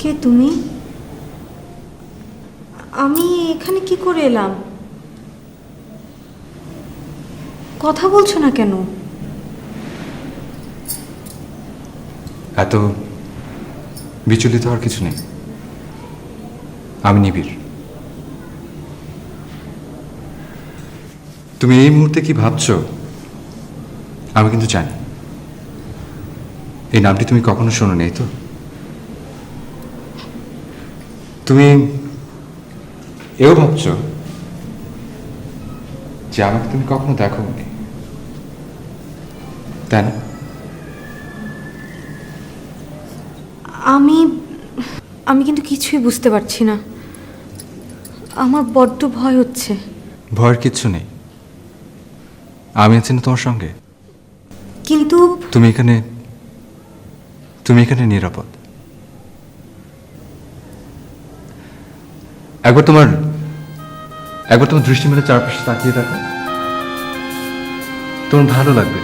কে তুমি? আমি এখানে কি করে এলাম? কথা বলছো না কেন? এত বিচলিত হওয়ার কিছু নেই। আমি নিবিড়। তুমি এই মুহূর্তে কি ভাবছো আমি কিন্তু জানি। এই নামটি তুমি কখনো শোনো নেই তো? তুমি এও ভাবছো যে আমাকে তুমি কখনো দেখোনি, তাই না? আমি কিন্তু কিছুই বুঝতে পারছি না। আমার বড্ড ভয় হচ্ছে। ভয়ের কিচ্ছু নেই, আমি আছি না তোমার সঙ্গে। কিন্তু তুমি এখানে নিরাপদ। একবার তোমার দৃষ্টি মেলে চারপাশে তাকিয়ে দেখো, তোমার ভালো লাগবে।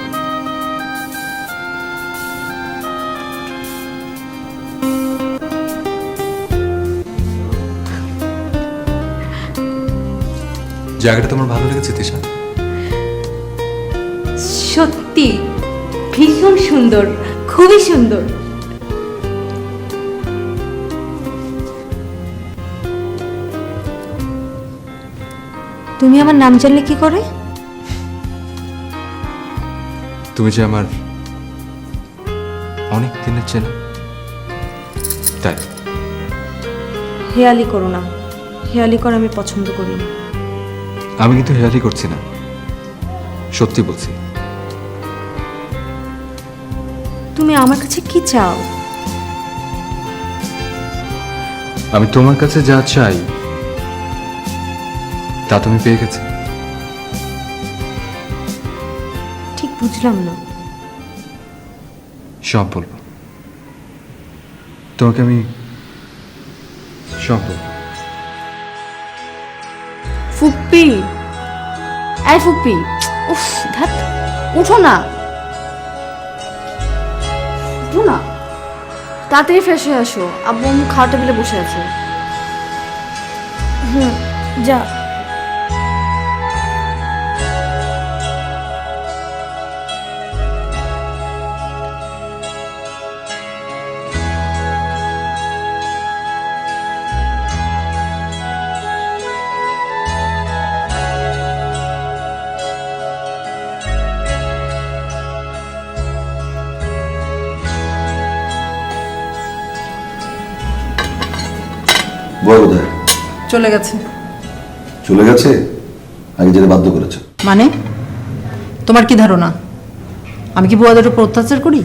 জায়গাটা তোমার ভালো লেগেছে তিশা? সত্যি ভীষণ সুন্দর, খুবই সুন্দর। তুমি আমার নাম জানলে কি করে? তুমি যে আমার অনেক দিনের চেনা, তাই। হেয়ালি করো না, হেয়ালি করা আমি পছন্দ করি না। আমি কিন্তু হেয়ালি করছি না, সত্যি বলছি। তুমি আমার কাছে কি চাও? আমি তোমার কাছে যা চাই তা তুমি পেয়ে গেছে। ঠিক বুঝলাম না। সব বলবো তোমাকে, আমি সব বলবো। ফুপ্পি, এই ফুপ্পি, উফ ধ্যাৎ, উঠো না, উঠো না, তাড়াতাড়ি ফ্রেশ হয়ে আসো। আব্বু আম্মু খাওয়ার টেবিলে বসে আছে। যা। কোথায়? চলে গেছে। চলে গেছে? আগে যেতে বাধ্য করেছে মানে? তোমার কি ধারণা আমি কি বুয়াদের উপর অত্যাচার করি?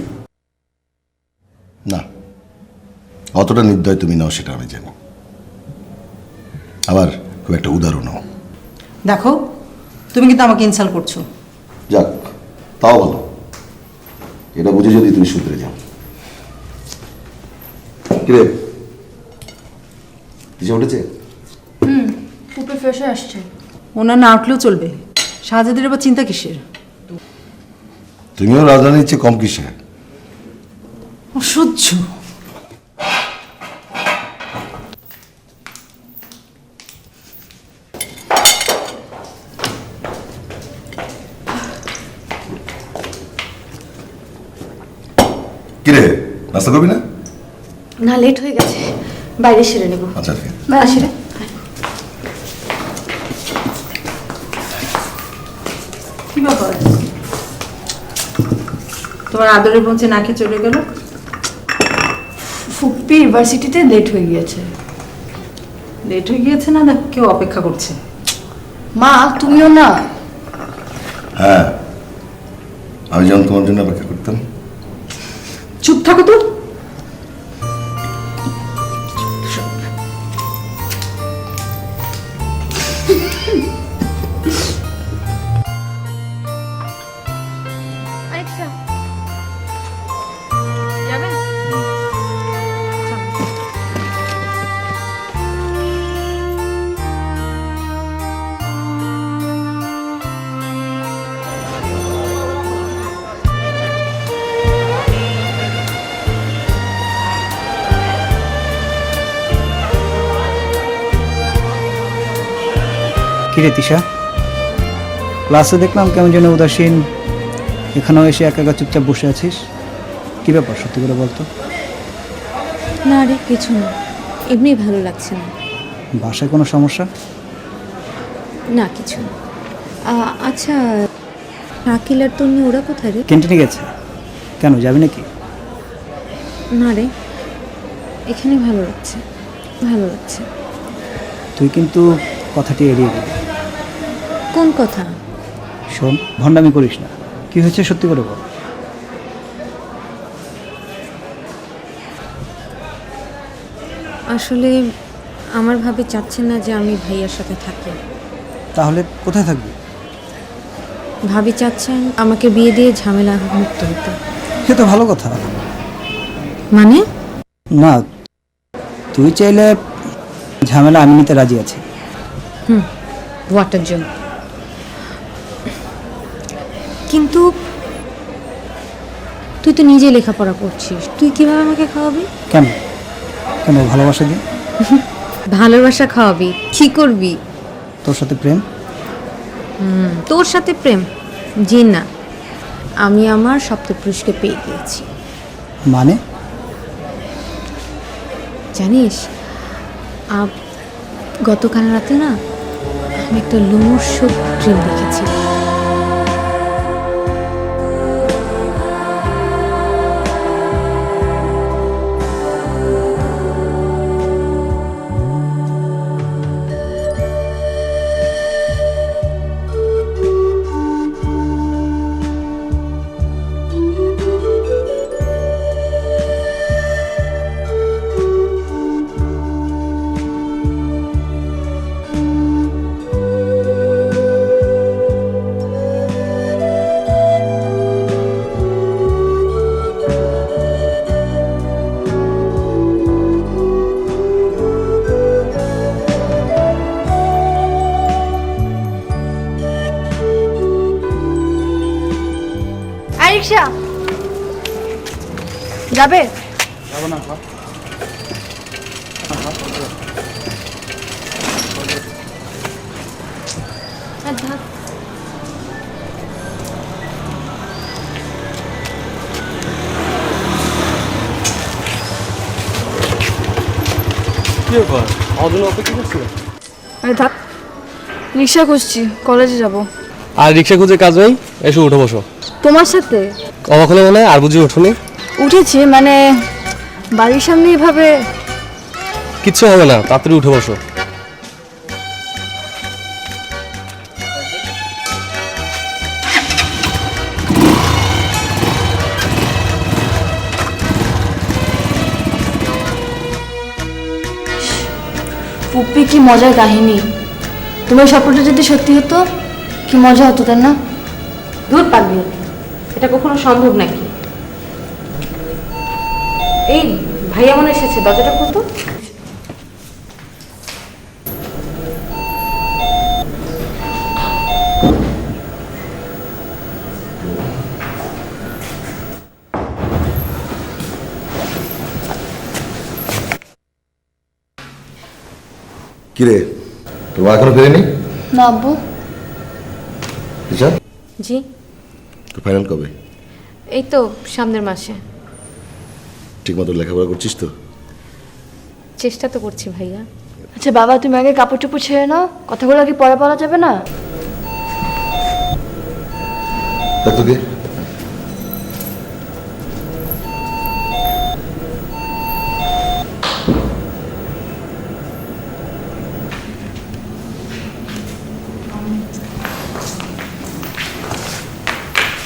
না, অতটা নির্দয় তুমি নাও সেটা আমি জানি। আবার খুব একটা উদাহরণ নাও। দেখো, তুমি কিন্তু আমাকে ইনসাল্ট করছো। যাক, তাও ভালো। এটা বুঝে যদি তুমি শুধরে যাও। কিরে, কিছু উঠেছে? ফুপ্পি ফ্রেশ হয়ে আসছে। ওনার না উঠলেও চলবে, শাহজাদের এবার চিন্তা কিসের? তুমিও রাজধানীর চেয়ে কম কিসে? অসহ্য। কিরে, নাস্তা করবি না? না, লেট হয়ে গেছে, বাইরে সেরে নেব। আচ্ছা ঠিক আছে। আসি রে। কি ব্যাপার, তোমার আদরের পৌঁছে না খেয়ে চলে গেল? ফুপ্পি ইউনিভার্সিটিতে লেট হয়ে গিয়েছে। লেট হয়ে গিয়েছে না, দেখ কেউ অপেক্ষা করছে। মা তুমিও না। হ্যাঁ, আমি যেমন তোমার জন্য অপেক্ষা করতাম। চুপ থাকো তো। আরেকটা যাবেন? কিরে তিশা, ক্লাসে দেখলাম কেমন যেন উদাসীন, এখানেও এসে একা একা চুপচাপ বসে আছিস, কি ব্যাপার সত্যি করে বলতো? না রে, কিছু না, এমনি ভালো লাগছে না। বাসায় কোনো সমস্যা? না, কিছু না। আচ্ছা, শাকিল আর তন্নি ওরা কোথায় রে? ক্যান্টিনে গেছে। কেন, যাবি নাকি? না রে, এখানে ভালো লাগছে, ভালো লাগছে। তুই কিন্তু কথাটি এড়িয়ে গেলি। কোন কথা? শোন, ভণ্ডামি করিস না। কি হয়েছে সত্যি করে বল। আসলে আমার ভাবে চাচ্ছে না যে আমি ভাইয়ার সাথে থাকি। তাহলে কোথায় থাকবি? ভাবি চাচ্ছেন আমাকে বিয়ে দিয়ে ঝামেলা মুক্ত হতে। সে তো ভালো কথা। মানে? না, তুই চাইলে ঝামেলা আমি নিতে রাজি আছি। ওয়াটার জন্য। কিন্তু তুই তো নিজে লেখাপড়া করছিস, তুই কিভাবে আমাকে খাওয়াবি? কেন কেন ভালোবাসা দিয়ে? ভালোবাসা খাওয়াবি, কি করবি? তোর সাথে প্রেম? তোর সাথে প্রেম? জি না, আমি আমার সপ্তপুরুষকে পেয়ে গিয়েছি। মানে? জানিস, গতকাল রাতে না আমি একটা লোমহর্ষক ড্রিম দেখেছি। রিক্সা যাবে? আরে থাক, রিক্সা খুঁজছি, কলেজে যাব। আর রিক্সা খুঁজে কাজ নেই, এসে উঠে বসো। তোমার সাথে? অবাক হলে মনে হয় আর বুঝি ওঠোনি? উঠেছি, মানে বাড়ির সামনে এভাবে। কিচ্ছু হবে না, তাড়াতাড়ি উঠে বসো। পুপ্পি, কি মজার কাহিনী। তোমার স্বপ্নটা যদি সত্যি হতো কি মজা হতো, তাই না? দূর পারবি, এটা কখনো সম্ভব নাকি? এই ভাইয়া মনে এসেছে, দরজাটা খুলতো। কিরে, তোমার এখনো ফেরেনি? না আব্বু। আচ্ছা, জি, তো ফাইনাল কবে? এই তো সামনের মাসে। ঠিক মতো লেখাপড়া করছিস তো? চেষ্টা তো করছি ভাইয়া। আচ্ছা বাবা, তুমি আগে কাপড় চোপড় ছেড়ে নাও, কথাগুলো কি পরে বলা যাবে না? দেখ তোকে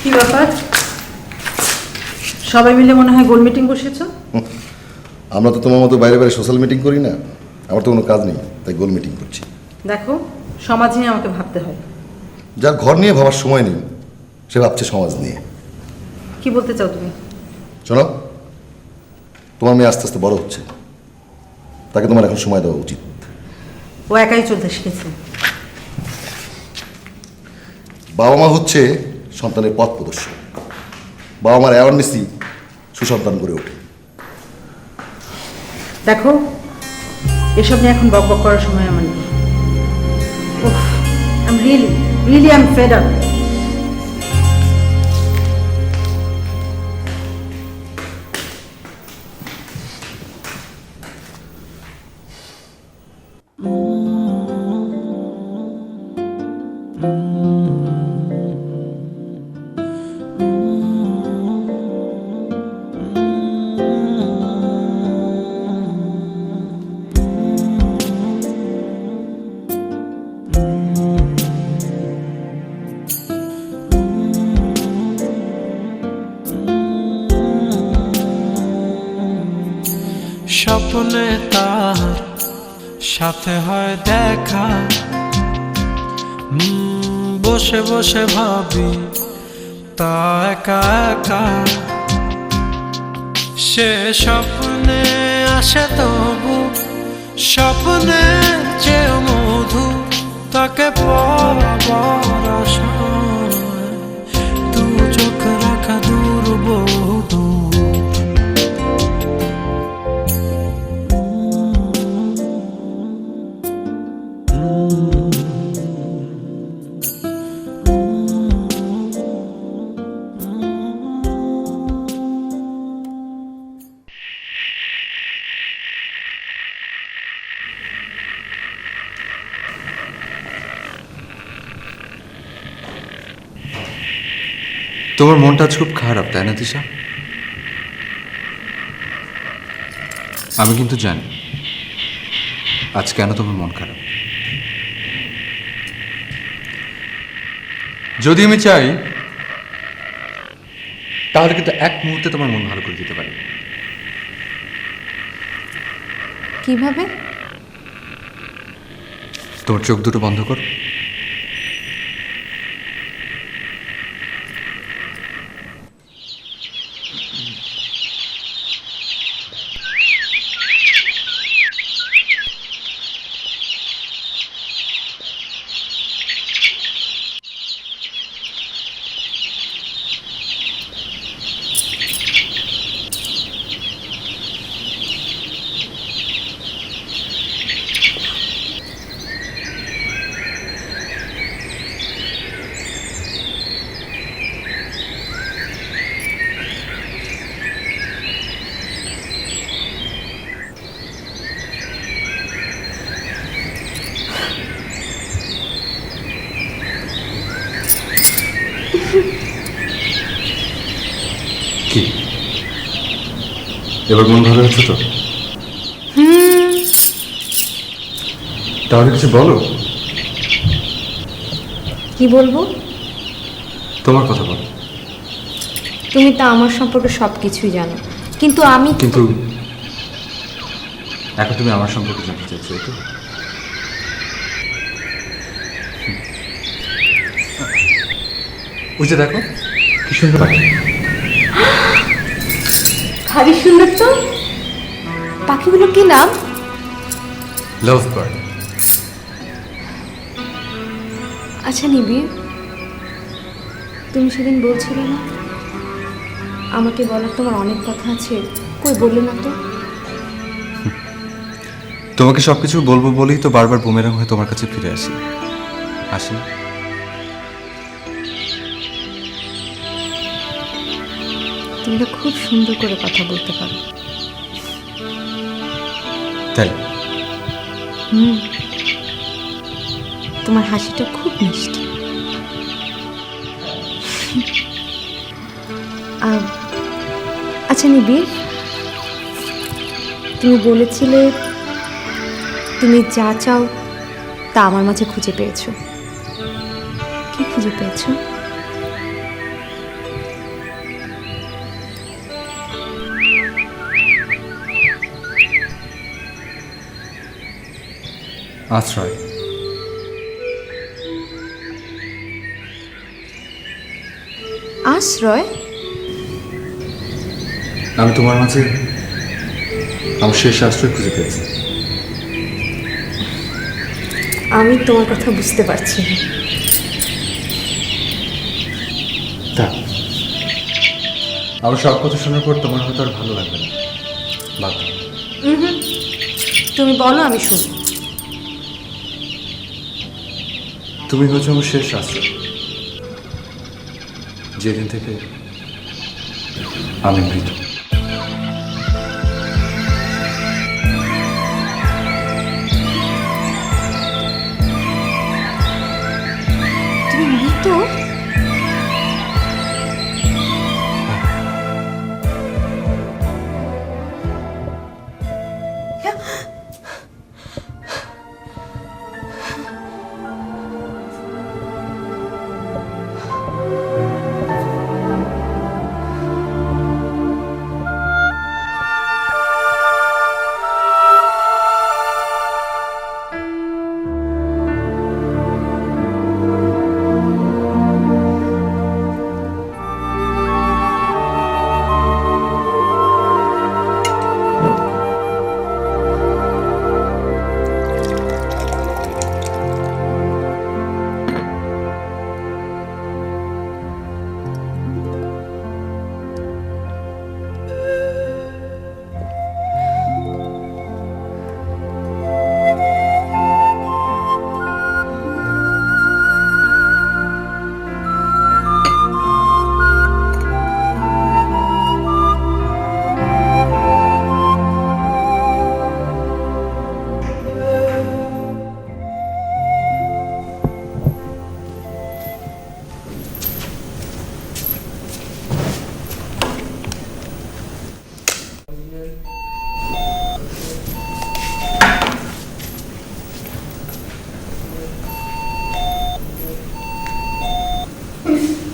কি ব্যাপার? সবাই মিলে মনে হয় গোল মিটিং বসেছো। আমরা তো তোমার মতো বাইরে বাইরে সোশ্যাল মিটিং করি না, আমার তো কোনো কাজ নেই, তাই গোল মিটিং করছি। দেখো, সমাজ নিয়ে আমাকে ভাবতে হয়। যার ঘর নিয়ে ভাবার সময় নেই সে ভাবছে সমাজ নিয়ে। কি বলতে চাও তুমি? শোনো, তোমার মেয়ে আস্তে আস্তে বড় হচ্ছে, তাকে তোমার এখন সময় দেওয়া উচিত। ও একাই চলতে শিখেছে। বাবা মা হচ্ছে সন্তানের পথ প্রদর্শক। বাবা মার অ্যাওয়ারনেসই সুসন্তান গড়ে ওঠে। দেখো, এসব নিয়ে এখন বকবক করার সময় আমার নেই। I am really fed up. স্বপ্নে তার সাথে হয় দেখা, বসে বসে ভাবি তা একা একা। সে স্বপ্নে আসে তবু স্বপ্নে যে মধু, তাকে পাবার আশায় দু চোখ রাখা দূর বহু দূর। তোমার মনটা আজ খুব খারাপ, তাই না তিশা? আমি কিন্তু জানি আজ কেন তোমার মন খারাপ। যদি আমি চাই তাহলে কিন্তু এক মুহূর্তে তোমার মন ভালো করে দিতে পারি। কিভাবে? তোমার চোখ দুটো বন্ধ করো। কি এবার মন ভালো হচ্ছে তো? তাহলে কিছু বলো। কি বলবো? তোমার কথা বলো। তুমি তো আমার সম্পর্কে সব কিছুই জানো, কিন্তু আমি কিন্তু এখন তুমি আমার সম্পর্কে জানতে চাইছো, তো ওই যে দেখো কি সুন্দর পাখি। ভারী সুন্দর তো। পাখিগুলো কি নাম? Love bird. আচ্ছা নিবিড়, তুমি সেদিন বলছিলে না আমাকে বলার তোমার অনেক কথা আছে, কই বললে না তো? তোমাকে সবকিছু বলবো বলেই তো বারবার বুমেরাং হয়ে তোমার কাছে ফিরে আসি। আসি তুমি তো খুব সুন্দর করে কথা বলতে পারো। তাই? তোমার হাসিটা খুব মিষ্টি। আচ্ছা নিবিড়, তুমি বলেছিলে তুমি যা চাও তা আমার মাঝে খুঁজে পেয়েছো। কি খুঁজে পেয়েছো? আশ্রয়। আশ্রয়? আমি তোমার মাঝে আমার শেষ আশ্রয় খুঁজে পেয়েছি। আমি তোমার কথা বুঝতে পারছি না। থাক, আমার সব কথা শোনার পর তোমার হয়তো আর ভালো লাগবে না। বাদ দাও। তুমি বলো, আমি শুনি। তুমি হচ্ছে আমার শেষ আশ্রয়। যেদিন থেকে আমি মৃত। তুমি মৃত?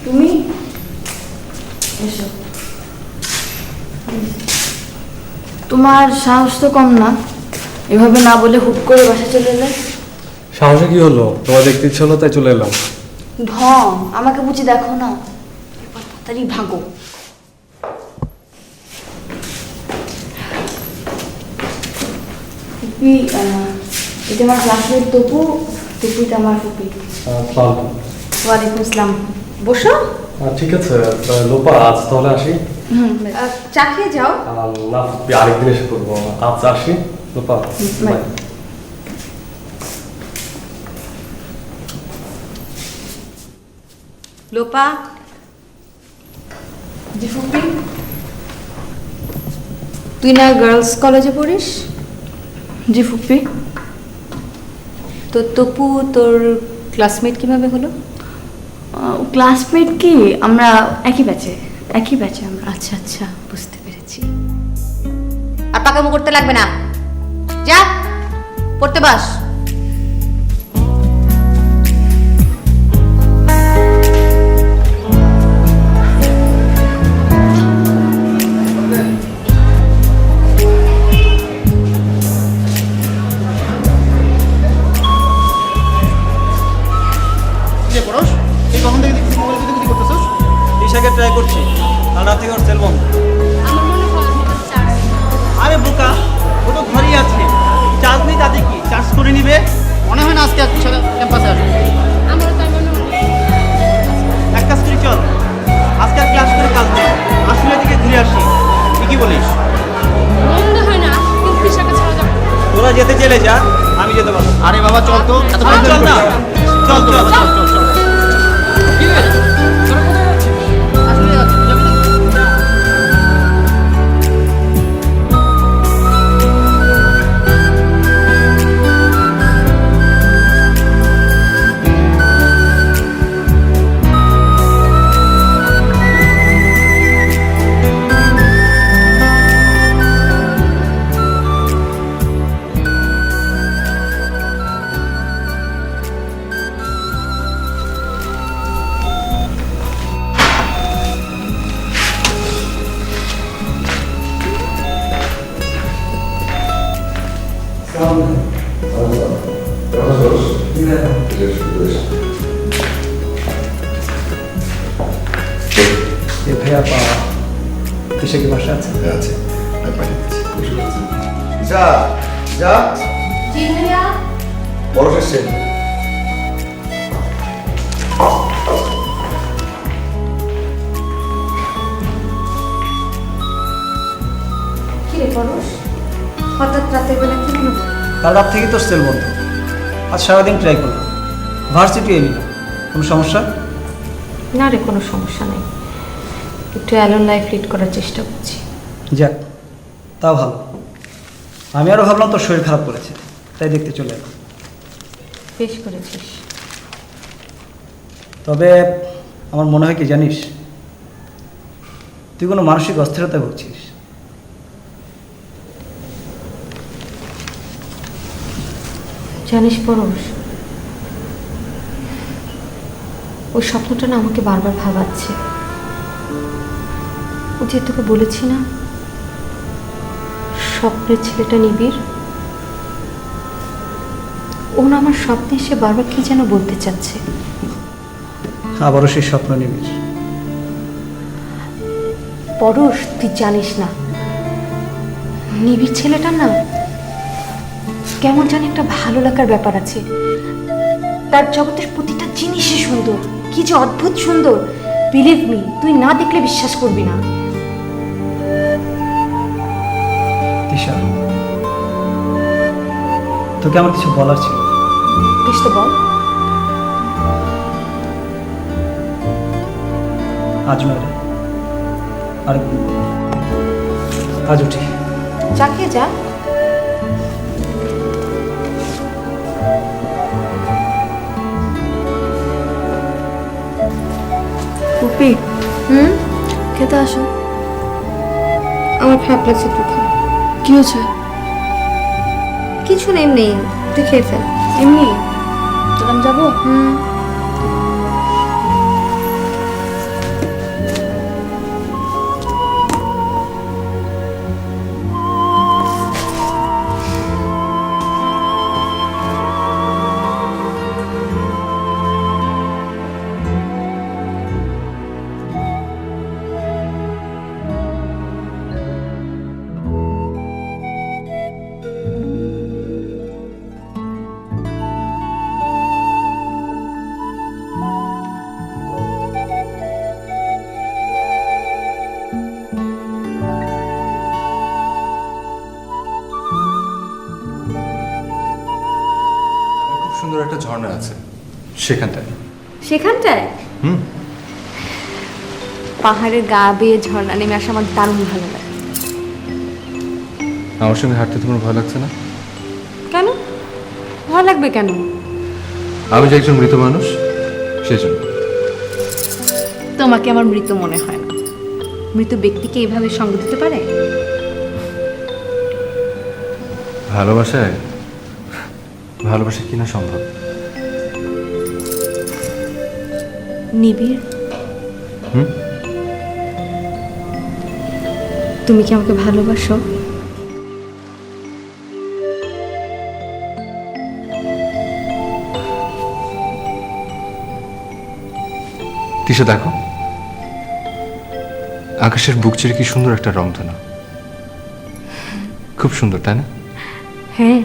তুমি এসো। তোমার সাহস তো কম না, এভাবে না বলে হুট করে বাসা চলে এলে। সাহসে কি হলো? তোমার দেখতে ইচ্ছে হলো তাই চলে এলাম। ঢং, আমাকে বুঝি দেখো না। এবার তাড়াতাড়ি ভাগো। ফুপি, এটা আমার ক্লাসমেট তপু। টুপিটা আমার ফুপি। ওয়ালাইকুম আসসালাম। বসো। ঠিক আছে লোপা, আজ তাহলে আসি। চা খেয়ে যাও। না আরেকদিন এসে করবো। আজ আসি লোপা। বাই। লোপা। জি ফুপি। তুই না গার্লস কলেজে পড়িস? জি ফুপি। তো তপু তোর ক্লাসমেট কিভাবে হলো? ক্লাসমেট কি, আমরা একই ব্যাচে আমরা। আচ্ছা আচ্ছা, বুঝতে পেরেছি। আর পাকামো করতে লাগবে না, যা পড়তে বাস। ট্রাই করছি, কাল রাত থেকে ওর সেল বন্ধ। আরে বোকা, ও তো ঘরেই আছে। চার্জ নেই তাতে কি, চার্জ করে নিবে। মনে হয় না আজকে ক্যাম্পাসে আসবে। এক কাজ করি, চল আজকে আর ক্লাস করে কাজ নেই, আসলে থেকে ঘুরে আসি। তুই কি বলিস? তোরা যেতে চলে যা, আমি যেতে পারবো। আরে বাবা চল তো, চল না, চল চল চল চল চল। পাওয়া কিসে কি ভাষা আছে? আছে আমি পাঠিয়ে দিচ্ছি বসে বসে। যা যা জি ভাইয়া। বড় শেষ কি রে পরশ, হঠাৎ রাতের বেলা কি মনে পড়লো? কাল রাত থেকে তোর সেল বন্ধ, আজ সারাদিন ট্রাই করলাম, ভার্সিটি এলি না, কোনো সমস্যা? না রে, কোনো সমস্যা নেই, একটু অ্যালোন লাইফ লিড করার চেষ্টা করছি। যাক, তা ভালো। আমি আরও ভাবলাম তোর শরীর খারাপ করেছে, তাই দেখতে চলে এলাম। বেশ করেছিস। তবে আমার মনে হয় কি জানিস, তুই কোনো মানসিক অস্থিরতায় ভুগছিস। জানিস পরশ, ওই স্বপ্নটা না আমাকে বারবার ভাবাচ্ছে। ও যে তোকে বলেছি না, স্বপ্নের ছেলেটা নিবিড়, ও না আমার স্বপ্নে এসে বারবার কি যেন বলতে চাচ্ছে। আবারও সেই স্বপ্ন নিবি? পরশ, তুই জানিস না, নিবিড় ছেলেটা না কেমন জানি একটা ভালো লাগার ব্যাপার আছে। তার জগতের প্রতিটা জিনিসই সুন্দর, কি যে অদ্ভুত সুন্দর। বিলিভ মি, তুই না দেখলে বিশ্বাস করবি না। তিশা, তোকে আমার কিছু বলার ছিল। বেশ তো বল। আজ নয়, আরেকদিন। আজ উঠি। যা খেয়ে যা। পুপি, খেতে আসো। আমার খারাপ লাগছে, তুই খা। কি হয়েছে? কিছু নেই, নেই, তুই খেয়ে ফেল। এমনি তাহলে আমি যাবো। খুব সুন্দর একটা ঝর্ণা আছে সেখানটায়। সেখানটায় পাহাড়ের গা বেয়ে ঝর্ণা নেমে আসা আমার দারুণ ভালো লাগে। আমার সঙ্গে হাঁটতে তোমার ভয় লাগছে না? কেন ভয় লাগবে কেন? আমি যে একজন মৃত মানুষ, সেজন্য। তোমাকে আমার মৃত মনে হয় না। মৃত ব্যক্তিকে এইভাবে সঙ্গ দিতে পারে? ভালোবাসায় ভালোবাসা কিনা সম্ভব। নিবিড়, তুমি কি আমাকে ভালোবাসো? তিশা দেখো, আকাশের বুক চিরে কি সুন্দর একটা রংধনু। খুব সুন্দর, তাই না? হ্যাঁ।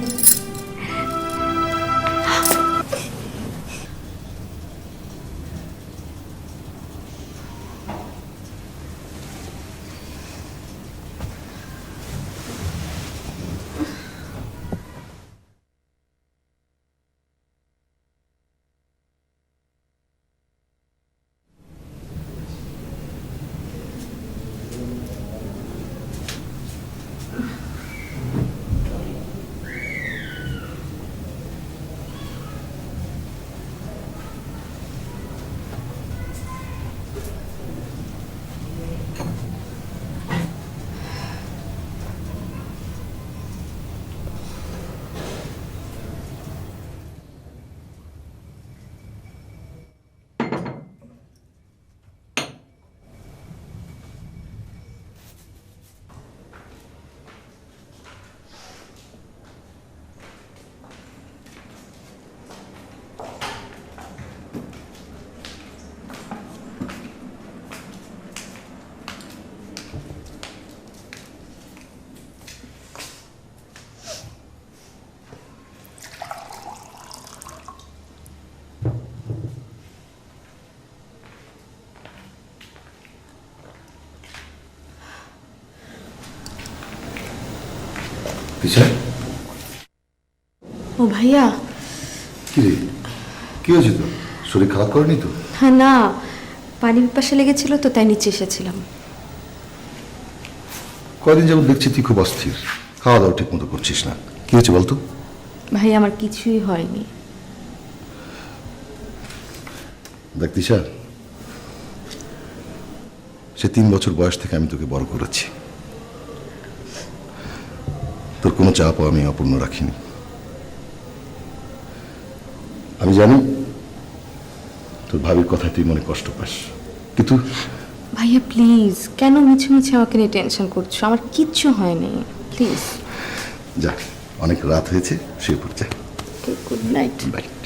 তিশা, ও ভাইয়া, কি রে, কি হয়েছে তো? শরীর খারাপ করেনি তো? হ্যাঁ না, পানি পিপাসা লেগেছিল তো তাই নিচে এসেছিলাম। কয়দিন যেমন দেখছি তুই খুব অস্থির, খাওয়া দাওয়া ঠিক মতো করছিস না। কি হয়েছে বলতো? ভাই আমার কিছুই হয়নি। দেখ তিশা, সে 3 বছর বয়স থেকে আমি তোকে বড় করেছি। তোর কোনো চাপও আমি অপূর্ণ রাখিনি। আমি জানি তোর ভাবির কথায় তুই মনে কষ্ট পাস, কিন্তু ভাইয়া প্লিজ, কেন মিছে মিছে আমাকে নিয়ে টেনশন করছো? আমার কিচ্ছু হয়নি, প্লিজ। যা, অনেক রাত হয়েছে, শুয়ে পড় যা। Good night. রাইট।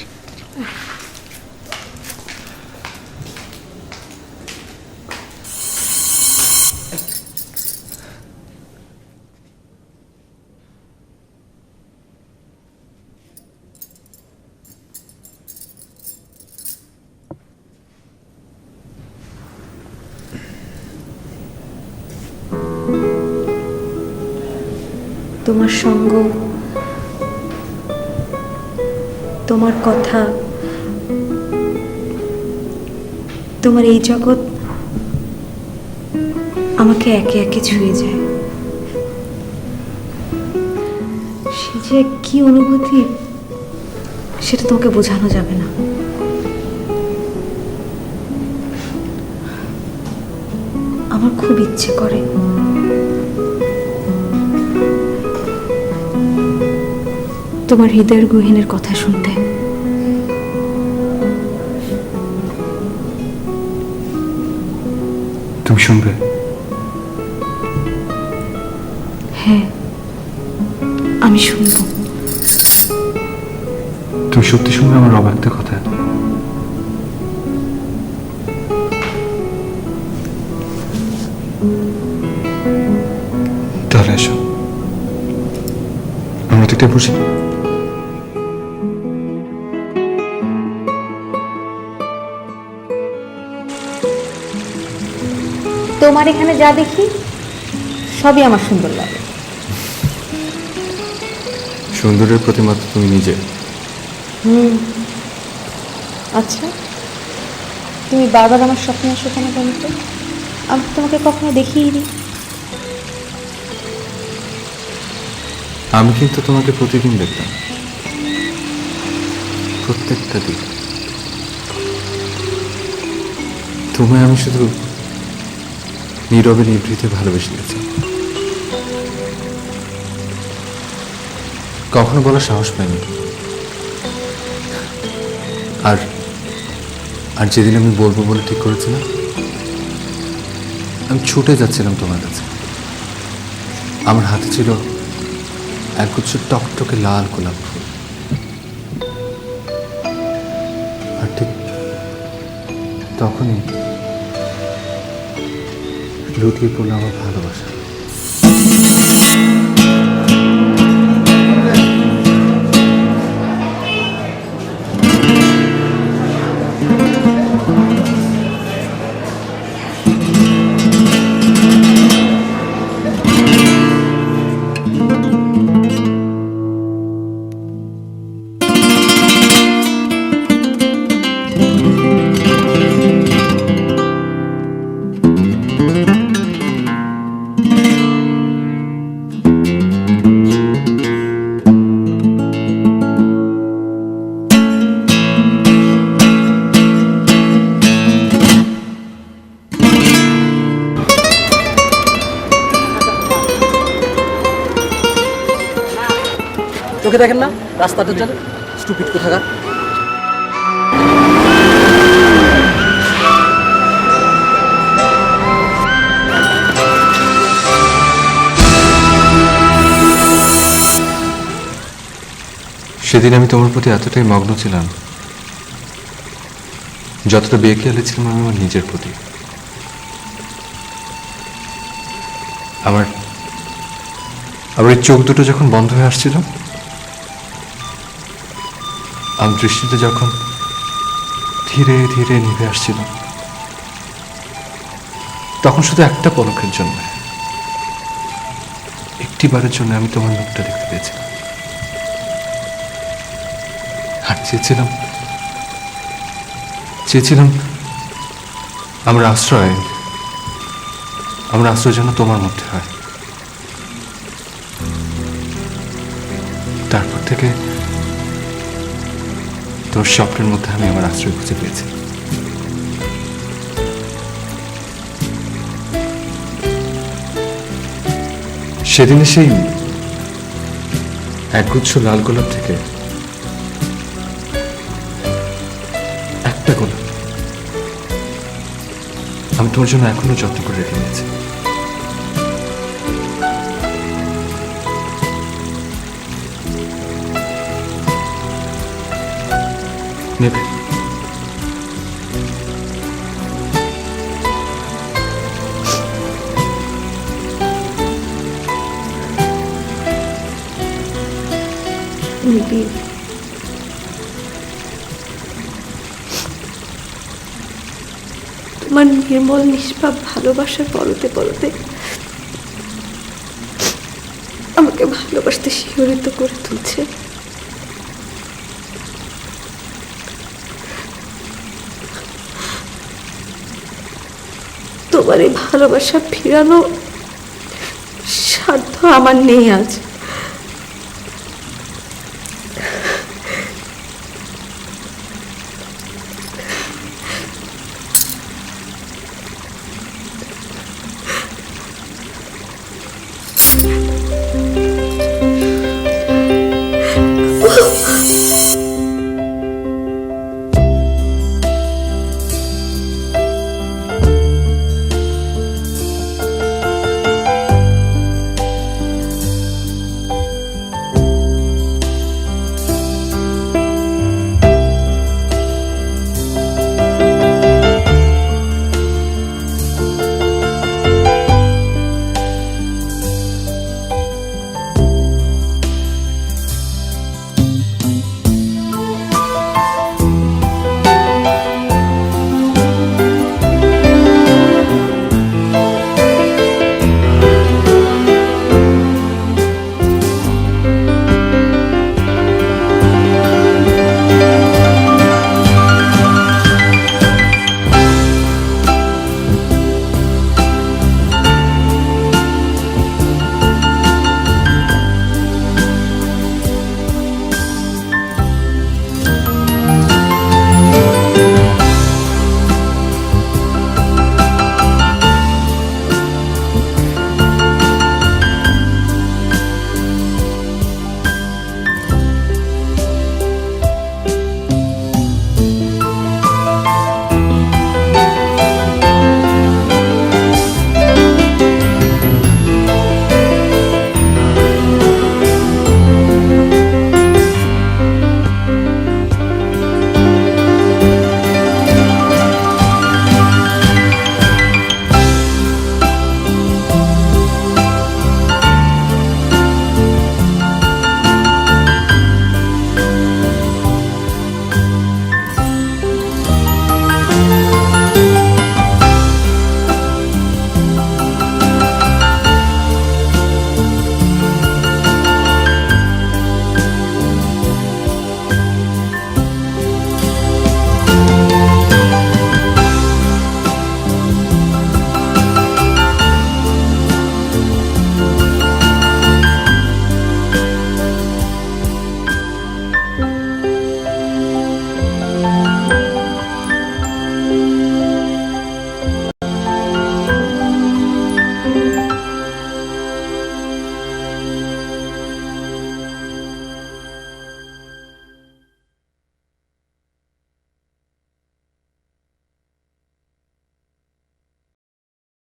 তোমার সঙ্গ, তোমার কথা, তোমার এই জগৎ আমাকে একে একে ছুঁয়ে যায়। সে যে কি অনুভূতি সেটা তোমাকে বোঝানো যাবে না। আমার খুব ইচ্ছে করে তোমার হৃদয়ের গহীনের কথা শুনতে। তুমি শুনবে? হ্যাঁ, আমি শুনবো। তুমি সত্যি শুনবে আমার অব্যক্ত কথা? তাহলে এসো, আমরা তো বসি। তোমার এখানে যা দেখি সবই আমার সুন্দর লাগে। সুন্দরের প্রতিমা তো তুমি নিজে। আচ্ছা, তুমি বারবার আমার স্বপ্নে আসো কেন বলতো? আমি তো তোমাকে কখনো দেখিই নি। আমি কিন্তু তোমাকে প্রতিদিন দেখতাম, প্রত্যেকটা দিন। তোমায় আমি শুধু নীরবে নিভৃতে ভালোবেসে গেছি, কখনো বলার সাহস পাইনি। আর আর যেদিন আমি বলবো বলে ঠিক করেছিলাম, আমি ছুটে যাচ্ছিলাম তোমার কাছে। আমার হাতে ছিল একগুচ্ছ টকটকে লাল গোলাপ ফুল। আর ঠিক তখনই লুটিয়ে পড়লো আমার ভালোবাসা। চোখে দেখেন না রাস্তাটার জন্য স্টুপিড কোথাকার। সেদিন আমি তোমার প্রতি এতটাই মগ্ন ছিলাম যতটা বেখেয়ালে ছিলাম আমি আমার নিজের প্রতি। আমার এই চোখ দুটো যখন বন্ধ হয়ে আসছিল, আমার দৃষ্টিতে যখন ধীরে ধীরে নিভে আসছিল, তখন শুধু একটা পলকের জন্য একটিবারের জন্য আমি তোমার মুখটা দেখতে পেয়েছিলাম, আর চেয়েছিলাম আমার আশ্রয় যেন তোমার মধ্যে হয়। তারপর থেকে তোর স্বপ্নের মধ্যে আমি আমার আশ্রয় খুঁজে পেয়েছি। সেদিনে সেই একগুচ্ছ লাল গোলাপ থেকে একটা গোলাপ আমি তোমার জন্য এখনো যত্ন করে রেখে দিয়েছি। নেবে? নিবিড়, তোমার নির্মল নিষ্পাপ ভালোবাসার পরতে পরতে আমাকে ভালোবাসতে শিহরিত করে তুলছে। তোমার এই ভালোবাসা ফিরানো সাধ্য আমার নেই আজ।